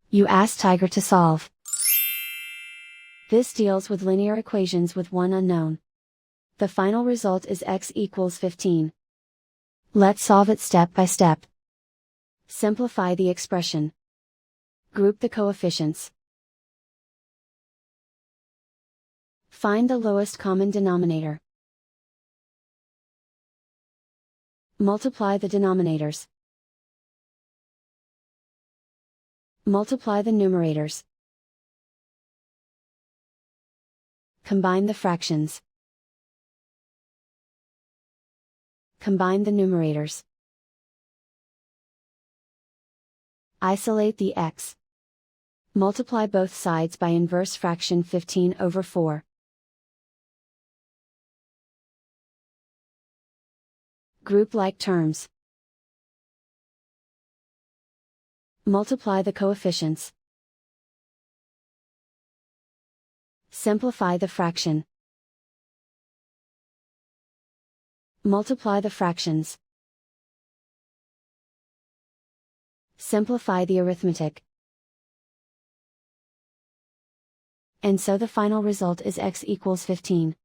You ask Tiger to solve. This deals with linear equations with one unknown. The final result is x equals 15. Let's solve it step by step. Simplify the expression. Group the coefficients. Find the lowest common denominator. Multiply the denominators. Multiply the numerators. Combine the fractions. Combine the numerators. Isolate the x. Multiply both sides by inverse fraction 15/4. Group like terms. Multiply the coefficients. Simplify the fraction. Multiply the fractions. Simplify the arithmetic. And so the final result is x equals 15.